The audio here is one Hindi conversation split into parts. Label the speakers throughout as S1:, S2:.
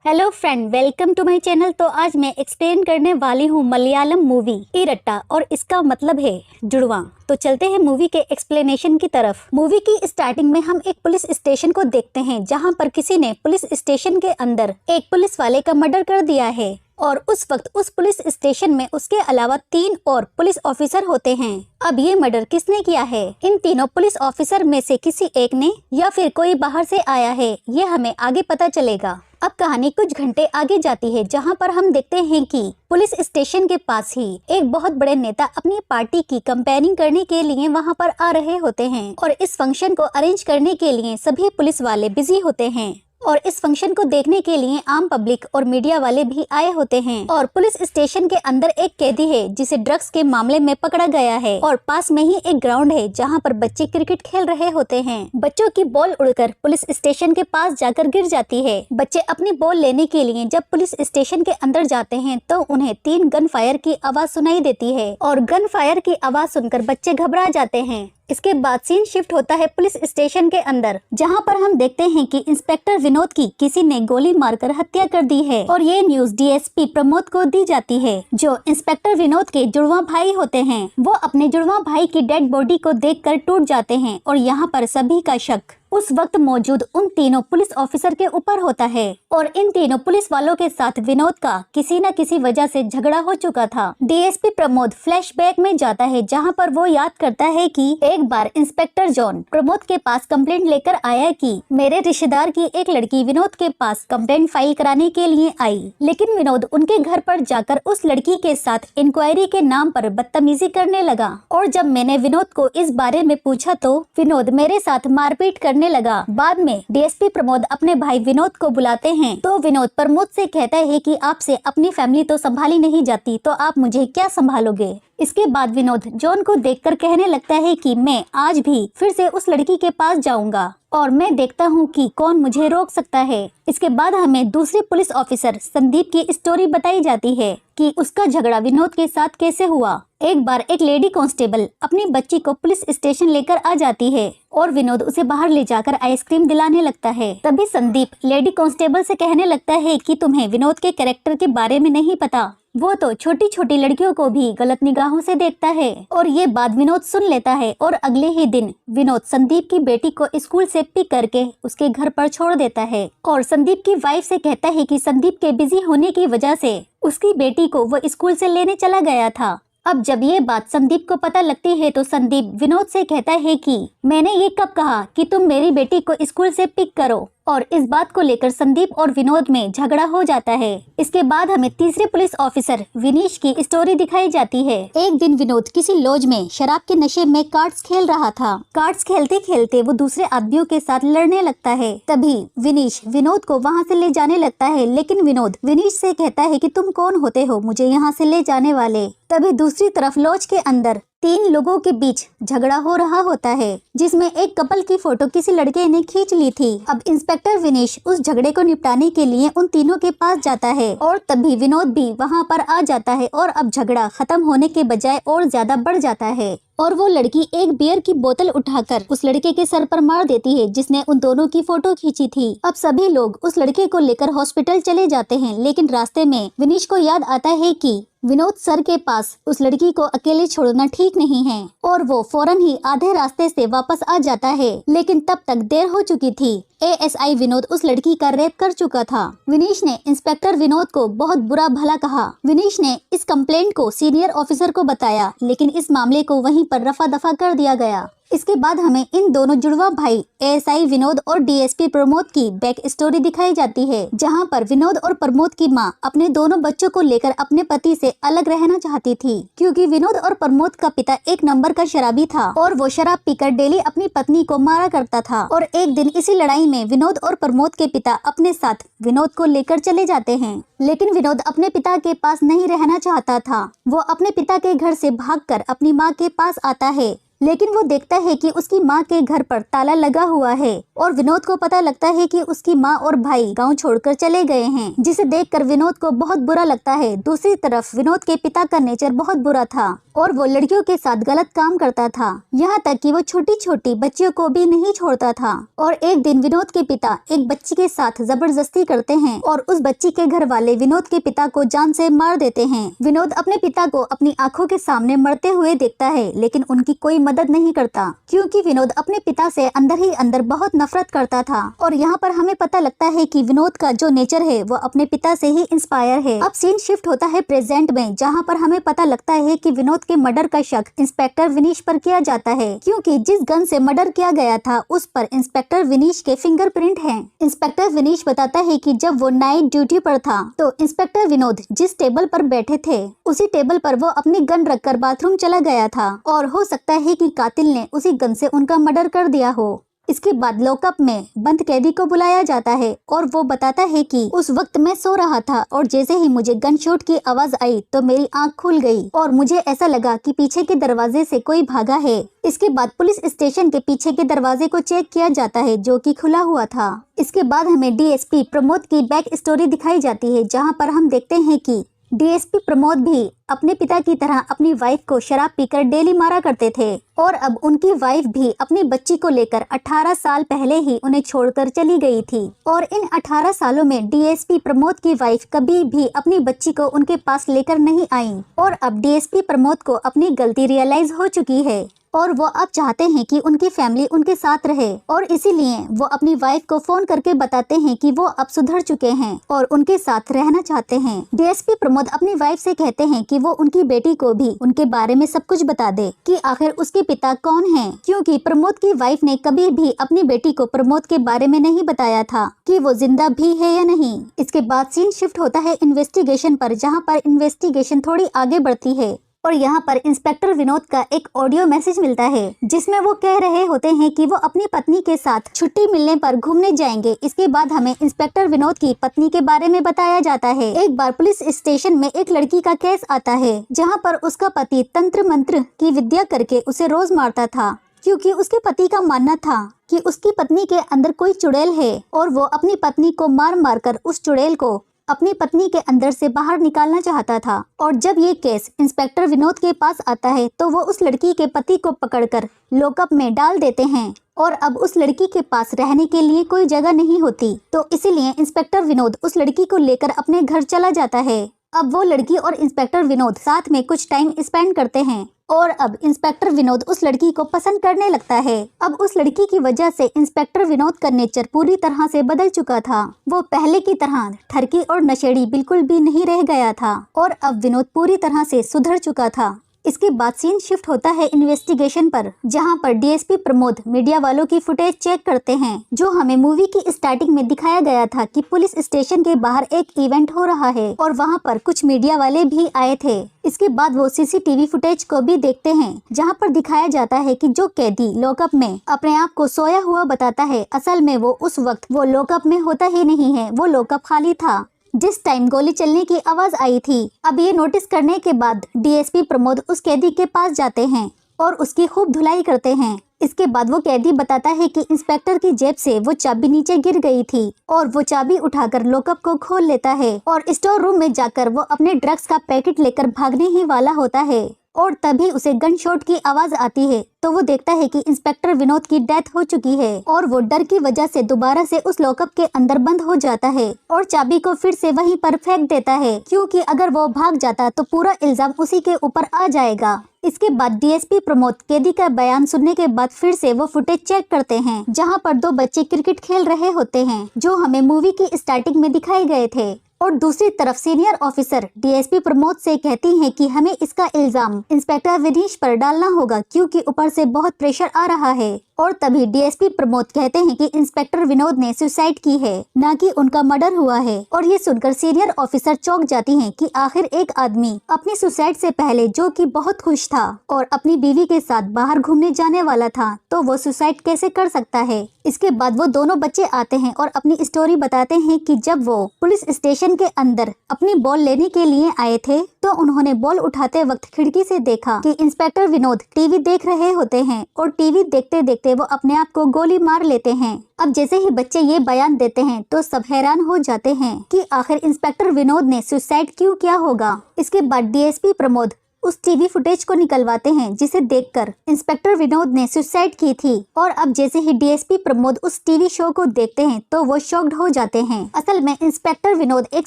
S1: Hello friend, welcome to my channel. तो आज मैं एक्सप्लेन करने वाली हूँ मलयालम मूवी इरट्टा और इसका मतलब है जुड़वा। तो चलते हैं मूवी के एक्सप्लेनेशन की तरफ। मूवी की स्टार्टिंग में हम एक पुलिस स्टेशन को देखते हैं जहाँ पर किसी ने पुलिस स्टेशन के अंदर एक पुलिस वाले का मर्डर कर दिया है और उस वक्त उस पुलिस स्टेशन में उसके अलावा 3 और पुलिस ऑफिसर होते हैं। अब ये मर्डर किसने किया है? इन तीनों पुलिस ऑफिसर में से किसी एक ने या फिर कोई बाहर से आया है, ये हमें आगे पता चलेगा। अब कहानी कुछ घंटे आगे जाती है जहाँ पर हम देखते हैं कि पुलिस स्टेशन के पास ही एक बहुत बड़े नेता अपनी पार्टी की कैंपेनिंग करने के लिए वहाँ पर आ रहे होते हैं और इस फंक्शन को अरेंज करने के लिए सभी पुलिस वाले बिजी होते हैं और इस फंक्शन को देखने के लिए आम पब्लिक और मीडिया वाले भी आए होते हैं। और पुलिस स्टेशन के अंदर एक कैदी है जिसे ड्रग्स के मामले में पकड़ा गया है और पास में ही एक ग्राउंड है जहां पर बच्चे क्रिकेट खेल रहे होते हैं। बच्चों की बॉल उड़कर पुलिस स्टेशन के पास जाकर गिर जाती है। बच्चे अपनी बॉल लेने के लिए जब पुलिस स्टेशन के अंदर जाते हैं तो उन्हें 3 गन फायर की आवाज सुनाई देती है और गन फायर की आवाज सुनकर बच्चे घबरा जाते हैं। इसके बाद सीन शिफ्ट होता है पुलिस स्टेशन के अंदर जहां पर हम देखते हैं कि इंस्पेक्टर विनोद की किसी ने गोली मारकर हत्या कर दी है और ये न्यूज डीएसपी प्रमोद को दी जाती है, जो इंस्पेक्टर विनोद के जुड़वा भाई होते हैं। वो अपने जुड़वा भाई की डेड बॉडी को देखकर टूट जाते हैं और यहाँ पर सभी का शक उस वक्त मौजूद उन तीनों पुलिस ऑफिसर के ऊपर होता है और इन तीनों पुलिस वालों के साथ विनोद का किसी न किसी वजह से झगड़ा हो चुका था। डीएसपी प्रमोद फ्लैशबैक में जाता है जहां पर वो याद करता है कि एक बार इंस्पेक्टर जॉन प्रमोद के पास कंप्लेंट लेकर आया कि मेरे रिश्तेदार की एक लड़की विनोद के पास कंप्लेंट फाइल कराने के लिए आई, लेकिन विनोद उनके घर पर जाकर उस लड़की के साथ इंक्वायरी के नाम पर बदतमीजी करने लगा। और जब मैंने विनोद को इस बारे में पूछा तो विनोद मेरे साथ मारपीट करने लगा। बाद में डीएसपी प्रमोद अपने भाई विनोद को बुलाते हैं तो विनोद प्रमोद से कहता है कि आपसे अपनी फैमिली तो संभाली नहीं जाती तो आप मुझे क्या संभालोगे। इसके बाद विनोद जॉन को देखकर कहने लगता है कि मैं आज भी फिर से उस लड़की के पास जाऊंगा और मैं देखता हूँ कि कौन मुझे रोक सकता है। इसके बाद हमें दूसरे पुलिस ऑफिसर संदीप की स्टोरी बताई जाती है कि उसका झगड़ा विनोद के साथ कैसे हुआ। एक बार एक लेडी कांस्टेबल अपनी बच्ची को पुलिस स्टेशन लेकर आ जाती है और विनोद उसे बाहर ले जाकर आइसक्रीम दिलाने लगता है। तभी संदीप लेडी कांस्टेबल से कहने लगता है कि तुम्हें विनोद के कैरेक्टर के बारे में नहीं पता, वो तो छोटी छोटी लड़कियों को भी गलत निगाहों से देखता है। और ये बात विनोद सुन लेता है और अगले ही दिन विनोद संदीप की बेटी को स्कूल से पिक करके उसके घर पर छोड़ देता है और संदीप की वाइफ से कहता है कि संदीप के बिजी होने की वजह से उसकी बेटी को वो स्कूल से लेने चला गया था। अब जब ये बात संदीप को पता लगती है तो संदीप विनोद से कहता है कि मैंने ये कब कहा कि तुम मेरी बेटी को स्कूल से पिक करो, और इस बात को लेकर संदीप और विनोद में झगड़ा हो जाता है। इसके बाद हमें तीसरे पुलिस ऑफिसर विनीश की स्टोरी दिखाई जाती है। एक दिन विनोद किसी लॉज में शराब के नशे में कार्ड्स खेल रहा था। कार्ड्स खेलते खेलते वो दूसरे आदमियों के साथ लड़ने लगता है। तभी विनीश विनोद को वहाँ से ले जाने लगता है, लेकिन विनोद विनीश से कहता है कि तुम कौन होते हो मुझे यहाँ से ले जाने वाले। तभी दूसरी तरफ लॉज के अंदर 3 लोगों के बीच झगड़ा हो रहा होता है जिसमें एक कपल की फोटो किसी लड़के ने खींच ली थी। अब इंस्पेक्टर विनेश उस झगड़े को निपटाने के लिए उन तीनों के पास जाता है और तभी विनोद भी वहां पर आ जाता है और अब झगड़ा खत्म होने के बजाय और ज्यादा बढ़ जाता है और वो लड़की एक बियर की बोतल उठाकर उस लड़के के सर पर मार देती है जिसने उन दोनों की फोटो खींची थी। अब सभी लोग उस लड़के को लेकर हॉस्पिटल चले जाते हैं, लेकिन रास्ते में विनीश को याद आता है कि विनोद सर के पास उस लड़की को अकेले छोड़ना ठीक नहीं है और वो फौरन ही आधे रास्ते से वापस आ जाता है, लेकिन तब तक देर हो चुकी थी। एएसआई विनोद उस लड़की का रेप कर चुका था। विनीश ने इंस्पेक्टर विनोद को बहुत बुरा भला कहा। विनीश ने इस कंप्लेंट को सीनियर ऑफिसर को बताया, लेकिन इस मामले को वहीं पर रफा दफा कर दिया गया। इसके बाद हमें इन दोनों जुड़वा भाई एएसआई विनोद और डीएसपी प्रमोद की बैक स्टोरी दिखाई जाती है, जहां पर विनोद और प्रमोद की मां अपने दोनों बच्चों को लेकर अपने पति से अलग रहना चाहती थी, क्योंकि विनोद और प्रमोद का पिता एक नंबर का शराबी था और वो शराब पीकर डेली अपनी पत्नी को मारा करता था। और एक दिन इसी लड़ाई में विनोद और प्रमोद के पिता अपने साथ विनोद को लेकर चले जाते हैं, लेकिन विनोद अपने पिता के पास नहीं रहना चाहता था। वो अपने पिता के घर से भागकर अपनी माँ के पास आता है, लेकिन वो देखता है कि उसकी माँ के घर पर ताला लगा हुआ है और विनोद को पता लगता है कि उसकी माँ और भाई गांव छोड़कर चले गए हैं, जिसे देखकर विनोद को बहुत बुरा लगता है। दूसरी तरफ विनोद के पिता का नेचर बहुत बुरा था और वो लड़कियों के साथ गलत काम करता था, यहाँ तक कि वो छोटी छोटी बच्चियों को भी नहीं छोड़ता था। और एक दिन विनोद के पिता एक बच्ची के साथ जबरदस्ती करते हैं और उस बच्ची के घर वाले विनोद के पिता को जान से मार देते हैं। विनोद अपने पिता को अपनी आंखों के सामने मरते हुए देखता है, लेकिन उनकी कोई मदद नहीं करता, क्योंकि विनोद अपने पिता से अंदर ही अंदर बहुत नफरत करता था। और यहाँ पर हमें पता लगता है कि विनोद का जो नेचर है वो अपने पिता से ही इंस्पायर है। अब सीन शिफ्ट होता है प्रेजेंट में, जहाँ पर हमें पता लगता है कि विनोद के मर्डर का शक इंस्पेक्टर विनीश पर किया जाता है, क्योंकि जिस गन से मर्डर किया गया था उस पर इंस्पेक्टर विनीश के फिंगरप्रिंट हैं। इंस्पेक्टर विनीश बताता है कि जब वो नाइट ड्यूटी पर था तो इंस्पेक्टर विनोद जिस टेबल पर बैठे थे उसी टेबल पर वो अपनी गन रखकर बाथरूम चला गया था, और हो सकता है कि कातिल ने उसी गन से उनका मर्डर कर दिया हो। इसके बाद लॉकअप में बंद कैदी को बुलाया जाता है और वो बताता है कि उस वक्त मैं सो रहा था और जैसे ही मुझे गन शॉट की आवाज आई तो मेरी आंख खुल गई और मुझे ऐसा लगा कि पीछे के दरवाजे से कोई भागा है। इसके बाद पुलिस स्टेशन के पीछे के दरवाजे को चेक किया जाता है जो कि खुला हुआ था। इसके बाद हमें डीएसपी प्रमोद की बैक स्टोरी दिखाई जाती है, जहाँ पर हम देखते हैं कि डीएसपी प्रमोद भी अपने पिता की तरह अपनी वाइफ को शराब पीकर डेली मारा करते थे, और अब उनकी वाइफ भी अपनी बच्ची को लेकर 18 साल पहले ही उन्हें छोड़कर चली गई थी। और इन 18 सालों में डीएसपी प्रमोद की वाइफ कभी भी अपनी बच्ची को उनके पास लेकर नहीं आई, और अब डीएसपी प्रमोद को अपनी गलती रियलाइज हो चुकी है और वो अब चाहते हैं कि उनकी फैमिली उनके साथ रहे, और इसीलिए वो अपनी वाइफ को फोन करके बताते हैं कि वो अब सुधर चुके हैं और उनके साथ रहना चाहते हैं। डीएसपी प्रमोद अपनी वाइफ से कहते हैं कि वो उनकी बेटी को भी उनके बारे में सब कुछ बता दे कि आखिर उसके पिता कौन हैं, क्योंकि प्रमोद की वाइफ ने कभी भी अपनी बेटी को प्रमोद के बारे में नहीं बताया था कि वो जिंदा भी है या नहीं। इसके बाद सीन शिफ्ट होता है इन्वेस्टिगेशन पर, जहाँ पर इन्वेस्टिगेशन थोड़ी आगे बढ़ती है और यहाँ पर इंस्पेक्टर विनोद का एक ऑडियो मैसेज मिलता है जिसमें वो कह रहे होते हैं कि वो अपनी पत्नी के साथ छुट्टी मिलने पर घूमने जाएंगे। इसके बाद हमें इंस्पेक्टर विनोद की पत्नी के बारे में बताया जाता है। एक बार पुलिस स्टेशन में एक लड़की का केस आता है जहाँ पर उसका पति तंत्र मंत्र की विद्या करके उसे रोज मारता था, क्योंकि उसके पति का मानना था कि उसकी पत्नी के अंदर कोई चुड़ैल है और वो अपनी पत्नी को मार मार कर उस चुड़ैल को अपनी पत्नी के अंदर से बाहर निकालना चाहता था। और जब ये केस इंस्पेक्टर विनोद के पास आता है तो वो उस लड़की के पति को पकड़कर लॉकअप में डाल देते हैं, और अब उस लड़की के पास रहने के लिए कोई जगह नहीं होती, तो इसीलिए इंस्पेक्टर विनोद उस लड़की को लेकर अपने घर चला जाता है। अब वो लड़की और इंस्पेक्टर विनोद साथ में कुछ टाइम स्पेंड करते हैं और अब इंस्पेक्टर विनोद उस लड़की को पसंद करने लगता है। अब उस लड़की की वजह से इंस्पेक्टर विनोद का नेचर पूरी तरह से बदल चुका था। वो पहले की तरह ठरकी और नशेड़ी बिल्कुल भी नहीं रह गया था और अब विनोद पूरी तरह से सुधर चुका था। इसके बाद सीन शिफ्ट होता है इन्वेस्टिगेशन पर, जहां पर डीएसपी प्रमोद मीडिया वालों की फुटेज चेक करते हैं, जो हमें मूवी की स्टार्टिंग में दिखाया गया था कि पुलिस स्टेशन के बाहर एक इवेंट हो रहा है और वहां पर कुछ मीडिया वाले भी आए थे। इसके बाद वो सीसीटीवी फुटेज को भी देखते हैं, जहां पर दिखाया जाता है कि जो कैदी लॉकअप में अपने आप को सोया हुआ बताता है, असल में वो उस वक्त वो लॉकअप में होता ही नहीं है, वो लॉकअप खाली था जिस टाइम गोली चलने की आवाज आई थी। अब ये नोटिस करने के बाद डीएसपी प्रमोद उस कैदी के पास जाते हैं और उसकी खूब धुलाई करते हैं। इसके बाद वो कैदी बताता है कि इंस्पेक्टर की जेब से वो चाबी नीचे गिर गई थी और वो चाबी उठाकर लॉकअप को खोल लेता है और स्टोर रूम में जाकर वो अपने ड्रग्स का पैकेट लेकर भागने ही वाला होता है, और तभी उसे गन शॉट की आवाज आती है तो वो देखता है कि इंस्पेक्टर विनोद की डेथ हो चुकी है और वो डर की वजह से दोबारा से उस लॉकअप के अंदर बंद हो जाता है और चाबी को फिर से वहीं पर फेंक देता है, क्योंकि अगर वो भाग जाता तो पूरा इल्जाम उसी के ऊपर आ जाएगा। इसके बाद डीएसपी प्रमोद कैदी का बयान सुनने के बाद फिर से वो फुटेज चेक करते हैं, जहां पर दो बच्चे क्रिकेट खेल रहे होते हैं जो हमें मूवी की स्टार्टिंग में दिखाए गए थे, और दूसरी तरफ सीनियर ऑफिसर डीएसपी प्रमोद से कहती हैं कि हमें इसका इल्जाम इंस्पेक्टर विनीश पर डालना होगा क्योंकि ऊपर से बहुत प्रेशर आ रहा है। और तभी डीएसपी प्रमोद कहते हैं कि इंस्पेक्टर विनोद ने सुसाइड की है, ना कि उनका मर्डर हुआ है। और ये सुनकर सीनियर ऑफिसर चौंक जाती हैं कि आखिर एक आदमी अपनी सुसाइड से पहले जो कि बहुत खुश था और अपनी बीवी के साथ बाहर घूमने जाने वाला था, तो वो सुसाइड कैसे कर सकता है। इसके बाद वो दोनों बच्चे आते हैं और अपनी स्टोरी बताते हैं कि जब वो पुलिस स्टेशन के अंदर अपनी बॉल लेने के लिए आए थे तो उन्होंने बॉल उठाते वक्त खिड़की से देखा कि इंस्पेक्टर विनोद टीवी देख रहे होते हैं और टीवी देखते देखते वो अपने आप को गोली मार लेते हैं। अब जैसे ही बच्चे ये बयान देते हैं तो सब हैरान हो जाते हैं कि आखिर इंस्पेक्टर विनोद ने सुसाइड क्यों किया होगा। इसके बाद डीएसपी प्रमोद उस टीवी फुटेज को निकलवाते हैं जिसे देखकर इंस्पेक्टर विनोद ने सुसाइड की थी। और अब जैसे ही डीएसपी प्रमोद उस टीवी शो को देखते हैं तो वो शॉक्ड हो जाते हैं। असल में इंस्पेक्टर विनोद एक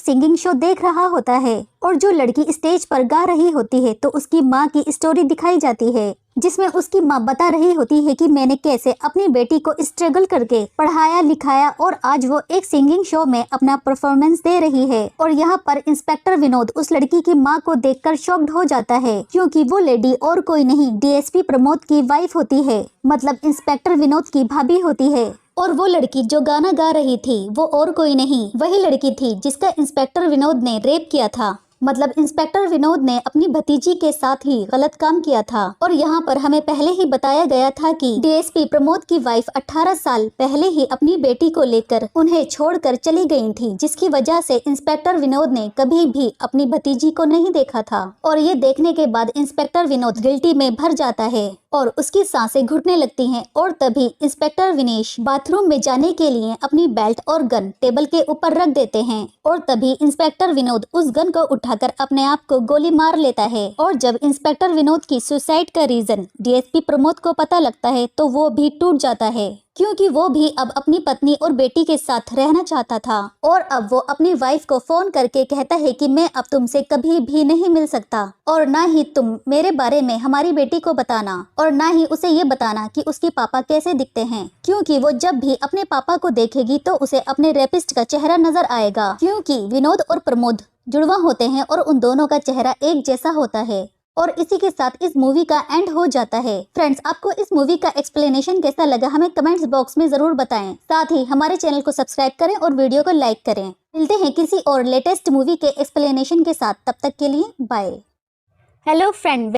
S1: सिंगिंग शो देख रहा होता है और जो लड़की स्टेज पर गा रही होती है तो उसकी माँ की स्टोरी दिखाई जाती है, जिसमें उसकी माँ बता रही होती है कि मैंने कैसे अपनी बेटी को स्ट्रगल करके पढ़ाया लिखाया और आज वो एक सिंगिंग शो में अपना परफॉर्मेंस दे रही है। और यहाँ पर इंस्पेक्टर विनोद उस लड़की की माँ को देखकर शॉक्ड हो जाता है, क्योंकि वो लेडी और कोई नहीं डीएसपी प्रमोद की वाइफ होती है, मतलब इंस्पेक्टर विनोद की भाभी होती है। और वो लड़की जो गाना गा रही थी वो और कोई नहीं वही लड़की थी जिसका इंस्पेक्टर विनोद ने रेप किया था। मतलब इंस्पेक्टर विनोद ने अपनी भतीजी के साथ ही गलत काम किया था। और यहाँ पर हमें पहले ही बताया गया था कि डीएसपी प्रमोद की वाइफ 18 साल पहले ही अपनी बेटी को लेकर उन्हें छोड़कर चली गई थी, जिसकी वजह से इंस्पेक्टर विनोद ने कभी भी अपनी भतीजी को नहीं देखा था। और ये देखने के बाद इंस्पेक्टर विनोद गिल्टी में भर जाता है और उसकी सांसें घुटने लगती हैं। और तभी इंस्पेक्टर विनेश बाथरूम में जाने के लिए अपनी बेल्ट और गन टेबल के ऊपर रख देते हैं। और तभी इंस्पेक्टर विनोद उस गन को उठाकर अपने आप को गोली मार लेता है। और जब इंस्पेक्टर विनोद की सुसाइड का रीजन डीएसपी प्रमोद को पता लगता है तो वो भी टूट जाता है, क्योंकि वो भी अब अपनी पत्नी और बेटी के साथ रहना चाहता था। और अब वो अपनी वाइफ को फोन करके कहता है कि मैं अब तुमसे कभी भी नहीं मिल सकता और ना ही तुम मेरे बारे में हमारी बेटी को बताना और ना ही उसे ये बताना कि उसके पापा कैसे दिखते हैं, क्योंकि वो जब भी अपने पापा को देखेगी तो उसे अपने रेपिस्ट का चेहरा नजर आएगा, क्योंकि विनोद और प्रमोद जुड़वा होते हैं और उन दोनों का चेहरा एक जैसा होता है। और इसी के साथ इस मूवी का एंड हो जाता है। फ्रेंड्स, आपको इस मूवी का एक्सप्लेनेशन कैसा लगा हमें कमेंट्स बॉक्स में जरूर बताएं। साथ ही हमारे चैनल को सब्सक्राइब करें और वीडियो को लाइक करें। मिलते हैं किसी और लेटेस्ट मूवी के एक्सप्लेनेशन के साथ, तब तक के लिए बाय। Hello friend.